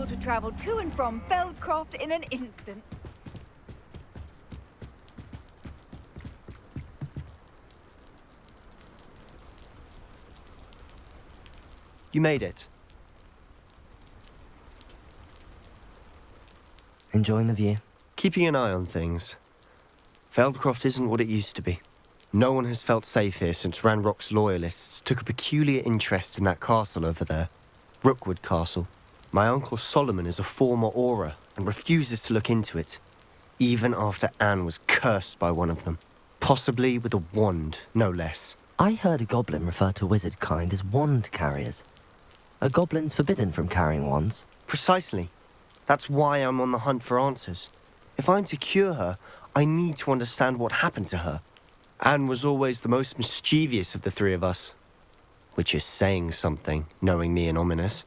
able to travel to and from Feldcroft in an instant. You made it. Enjoying the view? Keeping an eye on things. Feldcroft isn't what it used to be. No one has felt safe here since Ranrock's loyalists took a peculiar interest in that castle over there. Rookwood Castle. My uncle Solomon is a former Auror and refuses to look into it, even after Anne was cursed by one of them. Possibly with a wand, no less. I heard a goblin refer to wizard kind as wand carriers. Are goblins forbidden from carrying wands? Precisely. That's why I'm on the hunt for answers. If I'm to cure her, I need to understand what happened to her. Anne was always the most mischievous of the three of us. Which is saying something, knowing me and Ominous.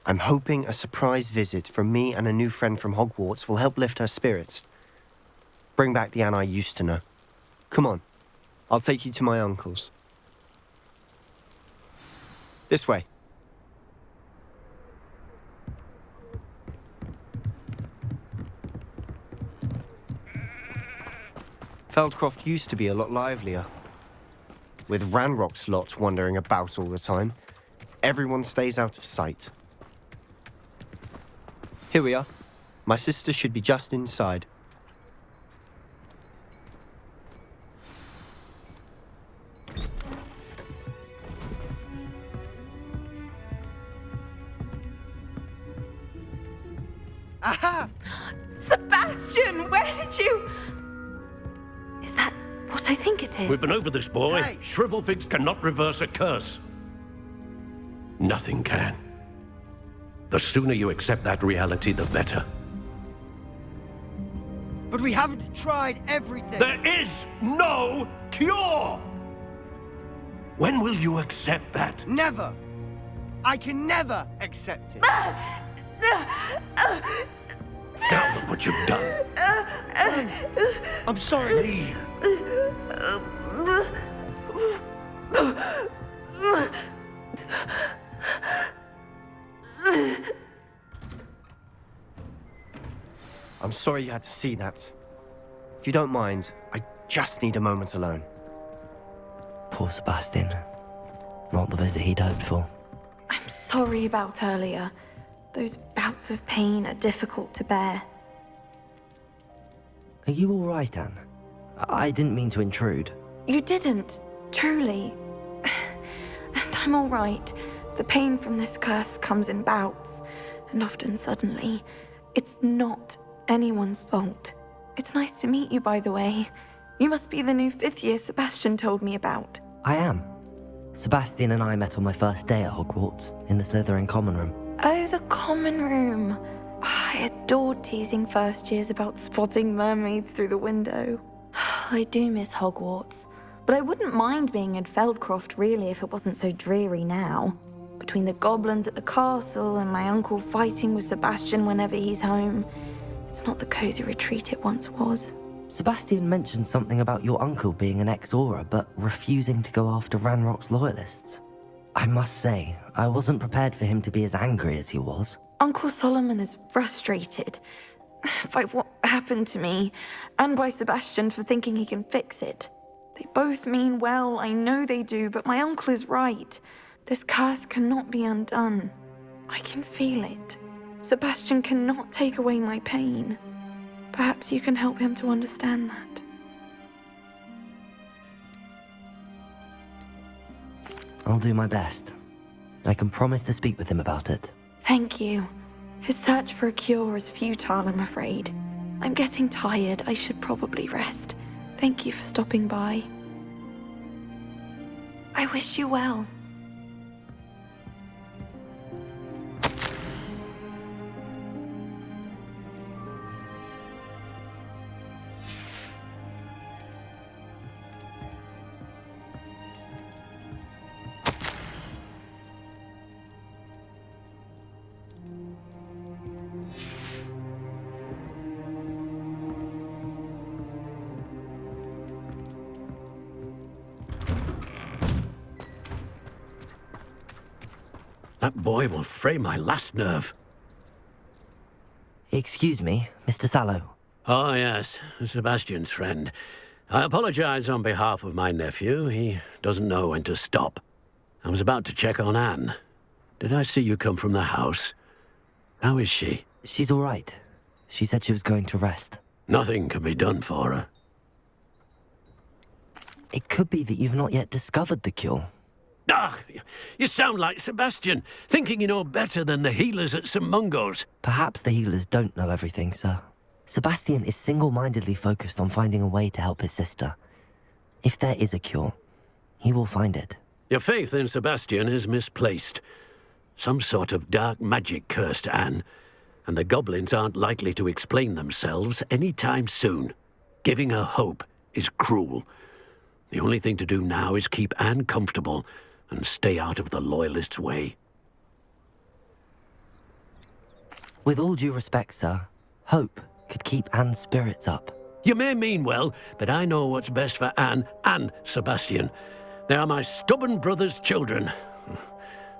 I'm hoping a surprise visit from me and a new friend from Hogwarts will help lift her spirits. Bring back the Anne I used to know. Come on, I'll take you to my uncle's. This way. Feldcroft used to be a lot livelier. With Ranrock's lot wandering about all the time, everyone stays out of sight. Here we are. My sister should be just inside. Aha! Sebastian, where did you... Is that what I think it is? We've been over this, boy. Hey. Shrivelfigs cannot reverse a curse. Nothing can. The sooner you accept that reality, the better. But we haven't tried everything. There is no cure! When will you accept that? Never. I can never accept it. Now look what you've done. I'm sorry. Leave. I'm sorry you had to see that. If you don't mind, I just need a moment alone. Poor Sebastian. Not the visit he'd hoped for. I'm sorry about earlier. Those bouts of pain are difficult to bear. Are you all right, Anne? I didn't mean to intrude. You didn't, truly. And I'm all right. The pain from this curse comes in bouts, and often suddenly. It's not anyone's fault. It's nice to meet you, by the way. You must be the new 5th year Sebastian told me about. I am. Sebastian and I met on my first day at Hogwarts, in the Slytherin common room. Oh, the common room. I adored teasing first years about spotting mermaids through the window. I do miss Hogwarts, but I wouldn't mind being in Feldcroft really if it wasn't so dreary now. Between the goblins at the castle and my uncle fighting with Sebastian whenever he's home, it's not the cozy retreat it once was. Sebastian mentioned something about your uncle being an ex-Auror, but refusing to go after Ranrock's loyalists. I must say, I wasn't prepared for him to be as angry as he was. Uncle Solomon is frustrated by what happened to me, and by Sebastian for thinking he can fix it. They both mean well, I know they do, but my uncle is right. This curse cannot be undone. I can feel it. Sebastian cannot take away my pain. Perhaps you can help him to understand that. I'll do my best. I can promise to speak with him about it. Thank you. His search for a cure is futile, I'm afraid. I'm getting tired. I should probably rest. Thank you for stopping by. I wish you well. That boy will fray my last nerve. Excuse me, Mr. Sallow. Oh, yes, Sebastian's friend. I apologize on behalf of my nephew. He doesn't know when to stop. I was about to check on Anne. Did I see you come from the house? How is she? She's all right. She said she was going to rest. Nothing can be done for her. It could be that you've not yet discovered the cure. Ah, you sound like Sebastian, thinking you know better than the healers at St. Mungo's. Perhaps the healers don't know everything, sir. Sebastian is single-mindedly focused on finding a way to help his sister. If there is a cure, he will find it. Your faith in Sebastian is misplaced. Some sort of dark magic cursed Anne, and the goblins aren't likely to explain themselves anytime soon. Giving her hope is cruel. The only thing to do now is keep Anne comfortable and stay out of the Loyalists' way. With all due respect, sir, hope could keep Anne's spirits up. You may mean well, but I know what's best for Anne and Sebastian. They are my stubborn brother's children.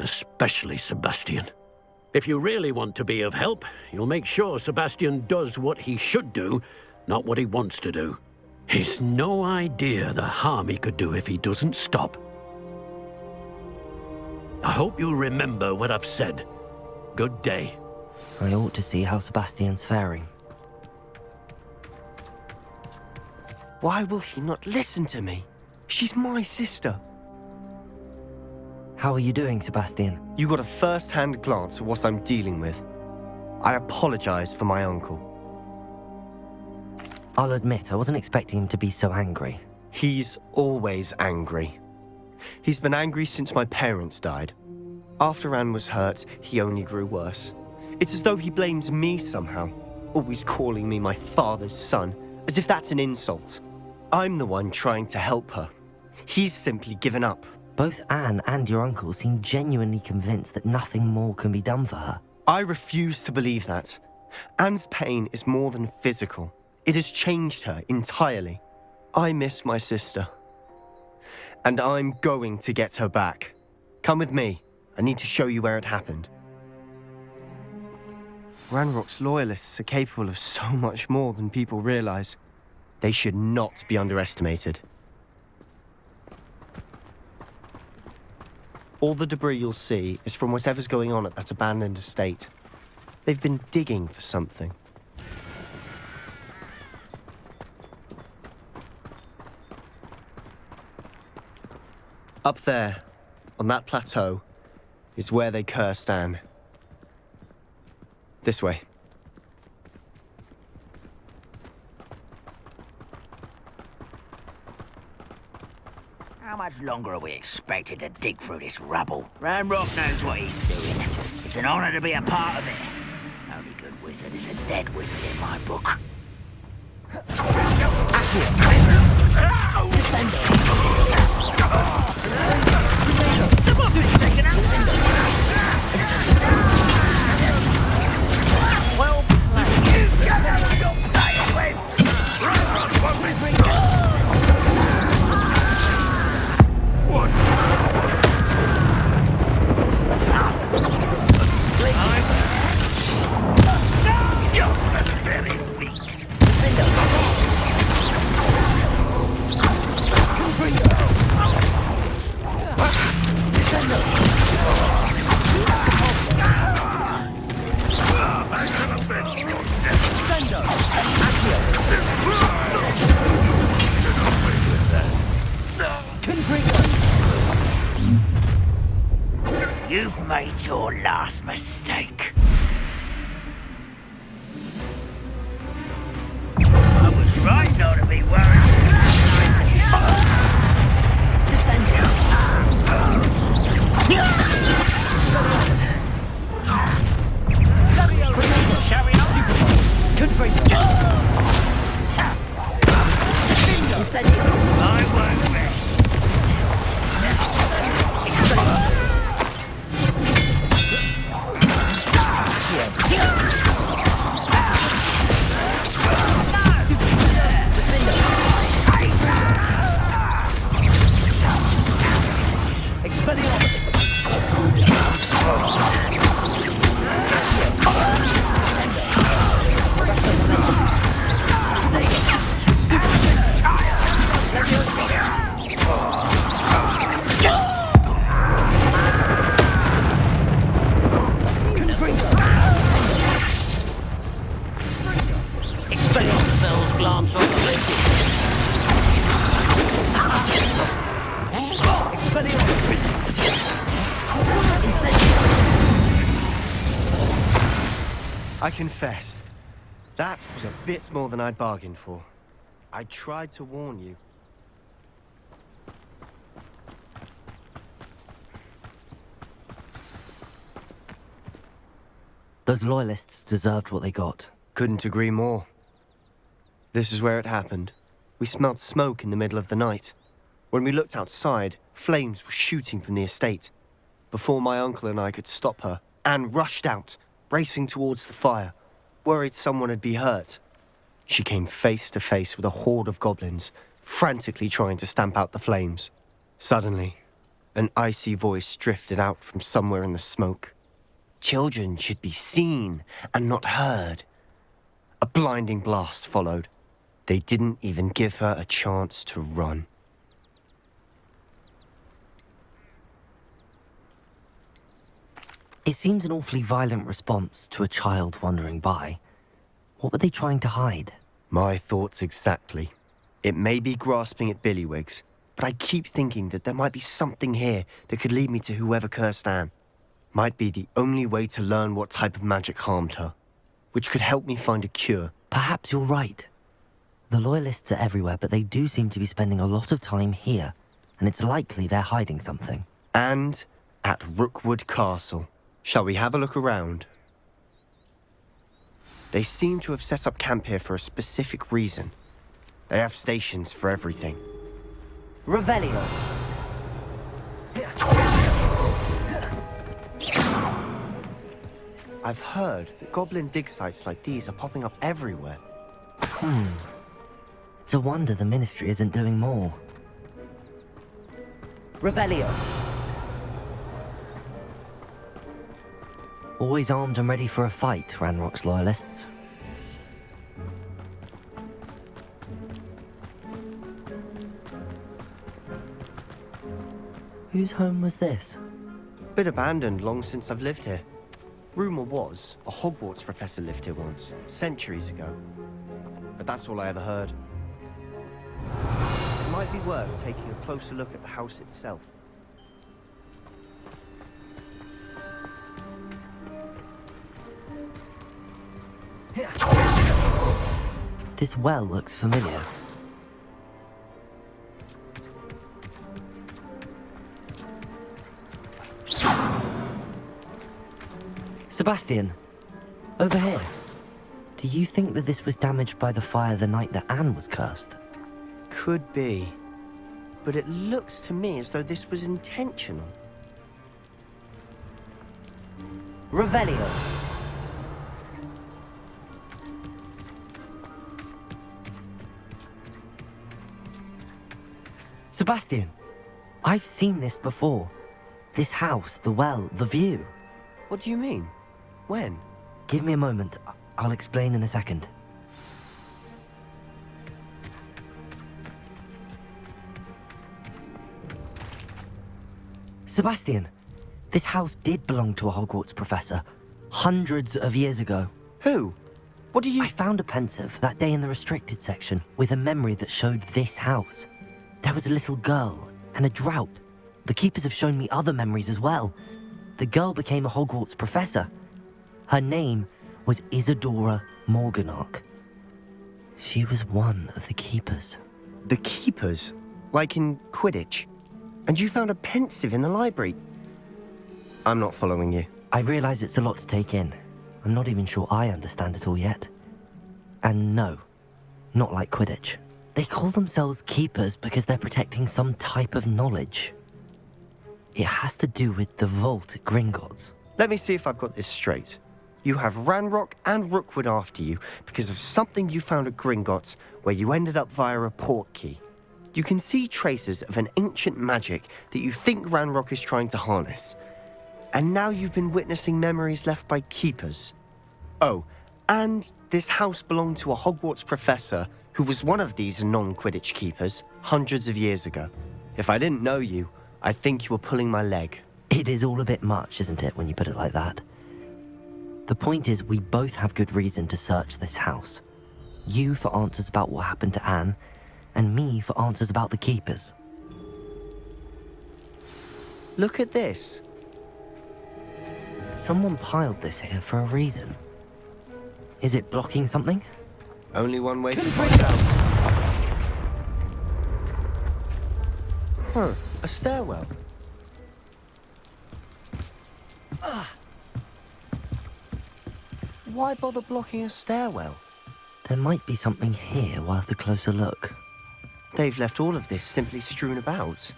Especially Sebastian. If you really want to be of help, you'll make sure Sebastian does what he should do, not what he wants to do. He's no idea the harm he could do if he doesn't stop. I hope you'll remember what I've said. Good day. I ought to see how Sebastian's faring. Why will he not listen to me? She's my sister. How are you doing, Sebastian? You got a first-hand glance at what I'm dealing with. I apologize for my uncle. I'll admit, I wasn't expecting him to be so angry. He's always angry. He's been angry since my parents died. After Anne was hurt, he only grew worse. It's as though he blames me somehow, always calling me my father's son, as if that's an insult. I'm the one trying to help her. He's simply given up. Both Anne and your uncle seem genuinely convinced that nothing more can be done for her. I refuse to believe that. Anne's pain is more than physical. It has changed her entirely. I miss my sister. And I'm going to get her back. Come with me. I need to show you where it happened. Ranrock's Loyalists are capable of so much more than people realize. They should not be underestimated. All the debris you'll see is from whatever's going on at that abandoned estate. They've been digging for something. Up there, on that plateau, is where they cursed Anne. This way. How much longer are we expected to dig through this rubble? Ranrock knows what he's doing. It's an honor to be a part of it. Only good wizard is a dead wizard in my book. You've made your last mistake. I was right not to be worried. I won't rest. I confess, that was a bit more than I'd bargained for. I tried to warn you. Those loyalists deserved what they got. Couldn't agree more. This is where it happened. We smelled smoke in the middle of the night. When we looked outside, flames were shooting from the estate. Before my uncle and I could stop her, Anne rushed out, racing towards the fire, worried someone had been hurt. She came face to face with a horde of goblins, frantically trying to stamp out the flames. Suddenly, an icy voice drifted out from somewhere in the smoke. Children should be seen and not heard. A blinding blast followed. They didn't even give her a chance to run. It seems an awfully violent response to a child wandering by. What were they trying to hide? My thoughts exactly. It may be grasping at Billywigs, but I keep thinking that there might be something here that could lead me to whoever cursed Anne. Might be the only way to learn what type of magic harmed her, which could help me find a cure. Perhaps you're right. The Loyalists are everywhere, but they do seem to be spending a lot of time here, and it's likely they're hiding something. And at Rookwood Castle. Shall we have a look around? They seem to have set up camp here for a specific reason. They have stations for everything. Revelio. I've heard that goblin dig sites like these are popping up everywhere. It's a wonder the Ministry isn't doing more. Revelio. Always armed and ready for a fight, Ranrock's Loyalists. Whose home was this? Been abandoned long since I've lived here. Rumour was a Hogwarts professor lived here once, centuries ago. But that's all I ever heard. It might be worth taking a closer look at the house itself. This well looks familiar. Sebastian, over here. Do you think that this was damaged by the fire the night that Anne was cursed? Could be. But it looks to me as though this was intentional. Revelio. Sebastian, I've seen this before. This house, the well, the view. What do you mean? When? Give me a moment. I'll explain in a second. Sebastian, this house did belong to a Hogwarts professor, hundreds of years ago. Who? What do you... I found a pensive that day in the restricted section with a memory that showed this house. There was a little girl and a drought. The keepers have shown me other memories as well. The girl became a Hogwarts professor. Her name was Isadora Morganach. She was one of the keepers. The keepers? Like in Quidditch? And you found a pensive in the library? I'm not following you. I realize it's a lot to take in. I'm not even sure I understand it all yet. And no, not like Quidditch. They call themselves keepers because they're protecting some type of knowledge. It has to do with the vault at Gringotts. Let me see if I've got this straight. You have Ranrock and Rookwood after you because of something you found at Gringotts where you ended up via a port key. You can see traces of an ancient magic that you think Ranrock is trying to harness. And now you've been witnessing memories left by keepers. Oh, and this house belonged to a Hogwarts professor who was one of these non-Quidditch keepers hundreds of years ago. If I didn't know you, I'd think you were pulling my leg. It is all a bit much, isn't it, when you put it like that? The point is, we both have good reason to search this house. You for answers about what happened to Anne, and me for answers about the keepers. Look at this. Someone piled this here for a reason. Is it blocking something? Only one way to find out. Huh, a stairwell. Why bother blocking a stairwell? There might be something here worth a closer look. They've left all of this simply strewn about.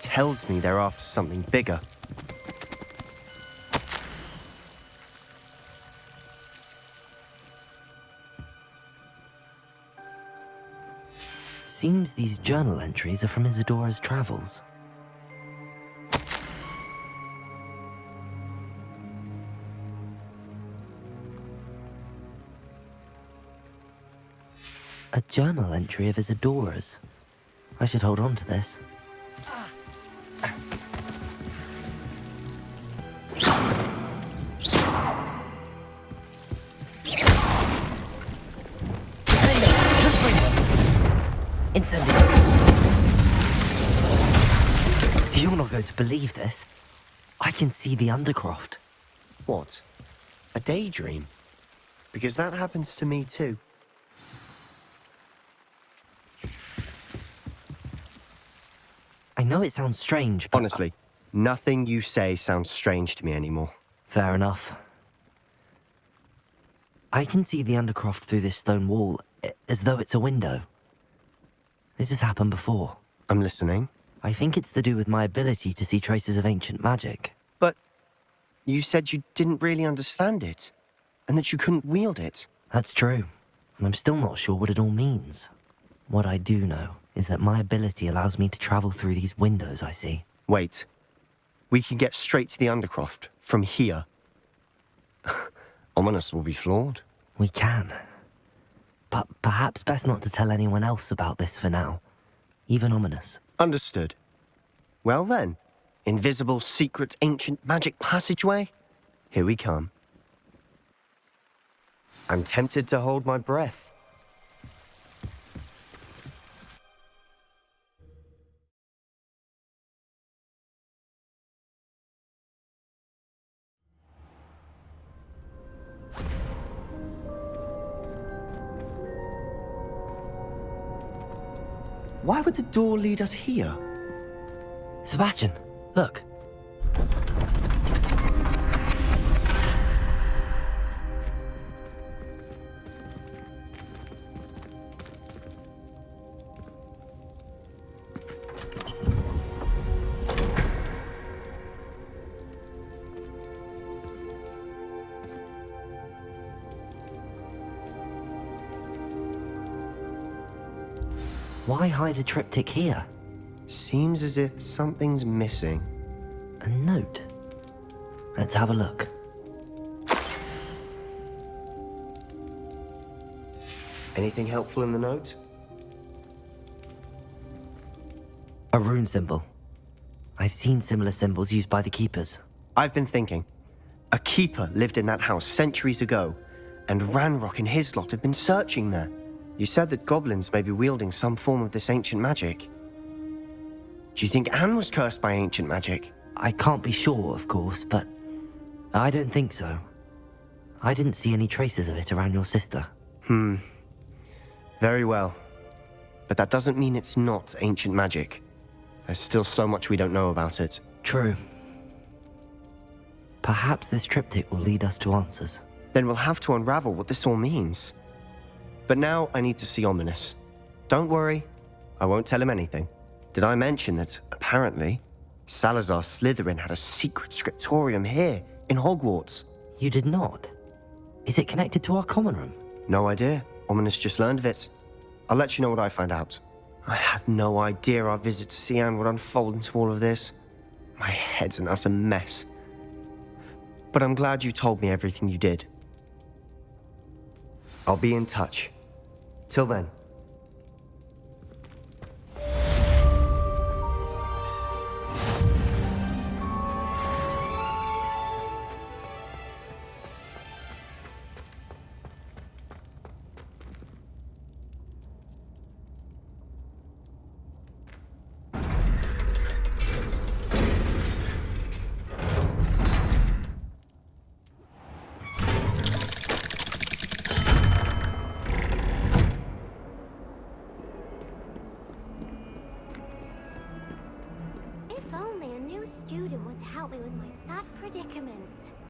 Tells me they're after something bigger. Seems these journal entries are from Isadora's travels. A journal entry of Isadora's. I should hold on to this. Incendio! You're not going to believe this. I can see the Undercroft. What? A daydream? Because that happens to me too. I know it sounds strange, but... Honestly, nothing you say sounds strange to me anymore. Fair enough. I can see the Undercroft through this stone wall, as though it's a window. This has happened before. I'm listening. I think it's to do with my ability to see traces of ancient magic. But you said you didn't really understand it, and that you couldn't wield it. That's true, and I'm still not sure what it all means. What I do know is that my ability allows me to travel through these windows I see. Wait. We can get straight to the Undercroft from here. Ominous will be flawed. We can. But perhaps best not to tell anyone else about this for now. Even Ominous. Understood. Well then, invisible, secret, ancient magic passageway? Here we come. I'm tempted to hold my breath. Why would the door lead us here? Sebastian, look. Why hide a triptych here? Seems as if something's missing. A note. Let's have a look. Anything helpful in the note? A rune symbol. I've seen similar symbols used by the keepers. I've been thinking. A keeper lived in that house centuries ago, and Ranrock and his lot have been searching there. You said that goblins may be wielding some form of this ancient magic. Do you think Anne was cursed by ancient magic? I can't be sure, of course, but I don't think so. I didn't see any traces of it around your sister. Very well. But that doesn't mean it's not ancient magic. There's still so much we don't know about it. True. Perhaps this triptych will lead us to answers. Then we'll have to unravel what this all means. But now I need to see Ominous. Don't worry, I won't tell him anything. Did I mention that, apparently, Salazar Slytherin had a secret scriptorium here, in Hogwarts? You did not? Is it connected to our common room? No idea. Ominous just learned of it. I'll let you know what I find out. I had no idea our visit to see Anne would unfold into all of this. My head's an utter mess. But I'm glad you told me everything you did. I'll be in touch. Till then.